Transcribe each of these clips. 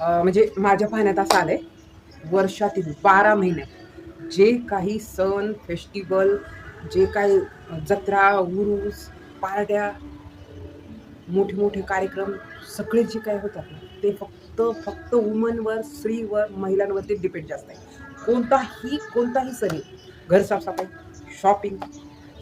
म्हणजे माझ्या पाहण्यात असं आलंय, वर्षातील 12 महिन्यात जे काही सण, फेस्टिवल, जे काही जत्रा, उरूस, पार्ट्या, मोठे-मोठे कार्यक्रम सगळे जे काही होतात ना, ते फक्त वुमनवर, स्त्रीवर, महिलांवरती डिपेंड जास्त आहे. कोणताही सण येईल, घर साफ-सफाई, शॉपिंग,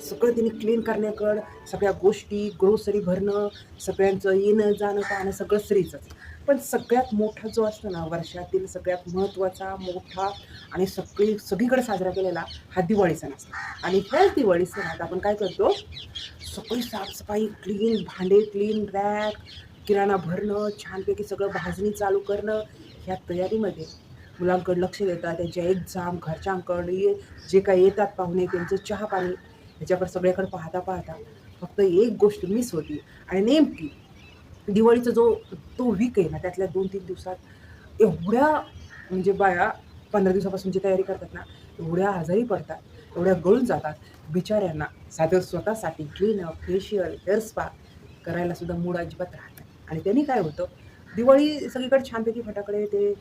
सगळं तिने क्लीन करण्याकडं, सगळ्या गोष्टी, ग्रोसरी भरणं, सगळ्यांचं येणं-जाणं पाहणं सगळं स्त्रीचंच. पण सगळ्यात मोठा जो असतो ना, वर्षातील सगळ्यात महत्त्वाचा, मोठा आणि सगळीकडे साजरा केलेला हा दिवाळी सण असतो. आणि ह्याच दिवाळी सणात आपण काय करतो, सगळी साफसफाई, क्लीन भांडे, क्लीन रॅक, किराणा भरणं, छानपैकी सगळं भाजणी चालू करणं. ह्या तयारीमध्ये मुलांकडे लक्ष देतात, त्यांच्या एक्झाम, घरच्यांकडे जे काही येतात पाहुणे, त्यांचं चहा-पाणी, ह्याच्याकडे सगळ्याकडे पाहता फक्त एक गोष्ट मिस होती. आणि नेमकी दिवाळीचा तो वीक आहे ना, त्यातल्या 2-3 दिवसात एवढ्या म्हणजे बाया 15 दिवसापासून जी तयारी करतात ना, एवढ्या आजारी पडतात, एवढ्या गळून जातात. बिचाऱ्यांना साधं स्वतःसाठी क्लीनअप, फेशियल, हेअर स्पा करायला सुद्धा मूड अजिबात राहत नाही. आणि त्यांनी काय होतं, दिवाळी सगळीकडे छानपैकी फटाकडे ते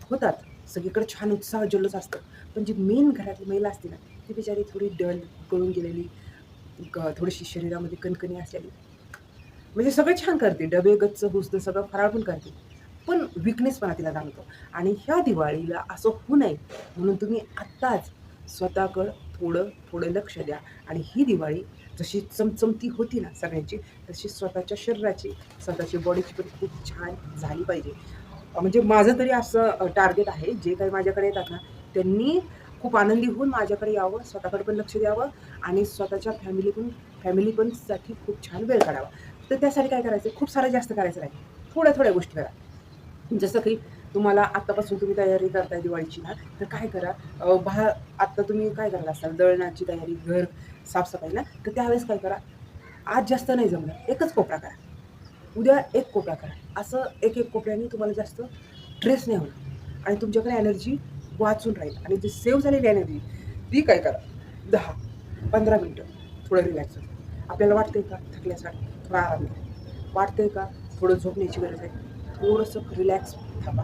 होतात. सगळीकडे छान उत्साह, जल्लोष असतं. पण जी मेन घरातली महिला असते ना, ती बिचारी थोडी डल, गळून गेलेली, थोडीशी शरीरामध्ये कणकणी असलेली. म्हणजे सगळं छान करते. डबे, गच्च, हुसतं सगळं फराळ पण करते. पण विकनेसपणा तिला जाणवतो. आणि ह्या दिवाळीला असं होऊ नये म्हणून तुम्ही आत्ताच स्वतःकडं थोडं लक्ष द्या. आणि ही दिवाळी जशी चमचमती होती ना सगळ्यांची, तशी स्वतःच्या शरीराची, स्वतःची बॉडीची पण खूप छान झाली पाहिजे. म्हणजे माझं तरी असं टार्गेट आहे, जे काही माझ्याकडे येतात ना, त्यांनी खूप आनंदी होऊन माझ्याकडे यावं, स्वतःकडे पण लक्ष द्यावं आणि स्वतःच्या फॅमिली पण साठी खूप छान वेळ काढावा. तर त्यासाठी काय करायचं, खूप सारं जास्त करायचं नाही. थोड्या थोड्या गोष्टी करा. जसं की तुम्हाला आत्तापासून तुम्ही तयारी करताय दिवाळीची ना, तर काय करा, आत्ता तुम्ही काय करत असाल, दळणाची तयारी, घर साफसफाई ना, तर त्यावेळेस काय करा, आज जास्त नाही जमलं, एकच कोपरा करा. उद्या एक कोपरा करा. असं एक कोपऱ्याने तुम्हाला जास्त स्ट्रेस नाही होणार आणि तुमच्याकडे एनर्जी वाचून राहील. आणि जी सेव्ह झालेली एनर्जी ती काय करा, 10-15 मिनटं थोडं रिलॅक्स होतं. आपल्याला वाटतंय का थकल्यासारखं, थोडा आराम घ्या. वाटतंय का थोडं झोपण्याची गरज आहे, थोडंसं रिलॅक्स थांबा.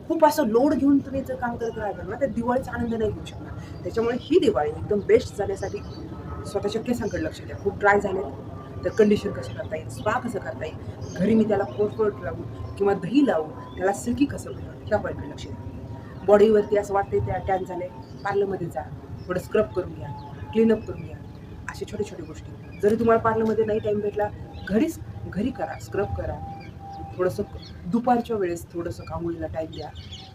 खूप असं लोड घेऊन तुम्ही जर काम करत राहिला ना, तर दिवाळीचा आनंद नाही घेऊ शकणार. त्याच्यामुळे ही दिवाळी एकदम बेस्ट जाण्यासाठी स्वतःच्या केसांकडे लक्ष द्या. खूप ड्राय झाले तर कंडिशन कसं करता येईल, स्पा कसं करता येईल, घरी मी त्याला कोरफड लावून किंवा दही लावून त्याला सिल्की कसं बनवून, ह्या पॉईंटकडे लक्ष द्या. बॉडीवरती असं वाटतंय त्या टॅन झाले, पार्लरमध्ये जा, थोडं स्क्रब करून घ्या, क्लीनअप करून घ्या. अशा छोट्या गोष्टी जरी तुम्हाला पार्लरमध्ये नाही टाईम भेटला, घरी करा, स्क्रब करा. थोडंसं दुपारच्या वेळेस थोडंसं आंघोळीला टाईम द्या.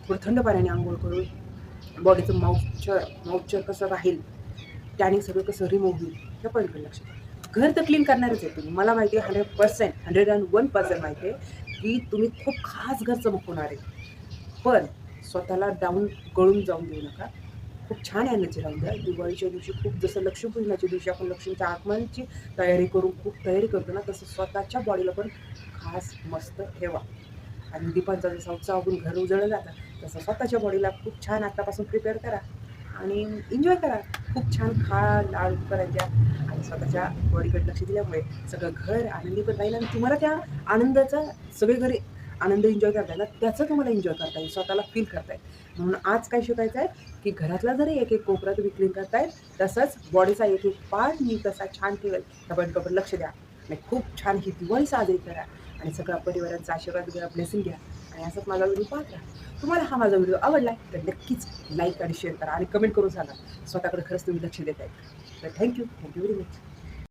थोडं थंड पाण्याने आंघोळ करून बॉडीचं मॉइश्चर कसं राहील, त्याने सगळं कसं रिमूव्ह होईल, ह्या पॉईंटकडे लक्ष द्या. घर तर क्लीन करणारच आहे तुम्ही, मला माहिती आहे 101% माहिती आहे की तुम्ही खूप खास घर चमकवणार आहे. पण स्वतःला डाऊन गळून जाऊन देऊ नका. खूप छान एनर्जी राहून द्या. दिवाळीच्या दिवशी खूप जसं लक्ष्मीपूजनाच्या दिवशी आपण लक्ष्मीच्या आगमनाची तयारी करून खूप तयारी करतो ना, तसं स्वतःच्या बॉडीला पण खास मस्त ठेवा. आणि दीपांचा जसा उत्साह बघून घर उजळलं जातं, तसं स्वतःच्या बॉडीला खूप छान आत्तापासून प्रिपेअर करा आणि एन्जॉय करा. खूप छान खा, लाड करायच्या आणि स्वतःच्या बॉडीकडे लक्ष दिल्यामुळे सगळं घर आनंदी पण राहील आणि तुम्हाला त्या आनंदाचा सगळे घरी आनंद एन्जॉय करता येईल, त्याचं तुम्हाला एन्जॉय करता येईल, स्वतःला फील करता येईल. म्हणून आज काय शिकायचं आहे की घरातला जरी एक कोपरा तुम्ही क्लीन करताय, तसंच बॉडीचा एक पार्ट मी कसा छान ठेवेल त्या पॉईंटवर लक्ष द्या आणि खूप छान ही दिवाळी साजरी करा आणि सगळ्या परिवारांचा आशीर्वाद घ्या, ब्लेसिंग घ्या आणि असंच माझा व्हिडिओ पाहत राहा. तुम्हाला हा माझा व्हिडिओ आवडला तर नक्कीच लाईक आणि शेअर करा आणि कमेंट करून सांगा स्वतःकडे खरंच तुम्ही लक्ष देत आहे. तर थँक्यू व्हेरी मच.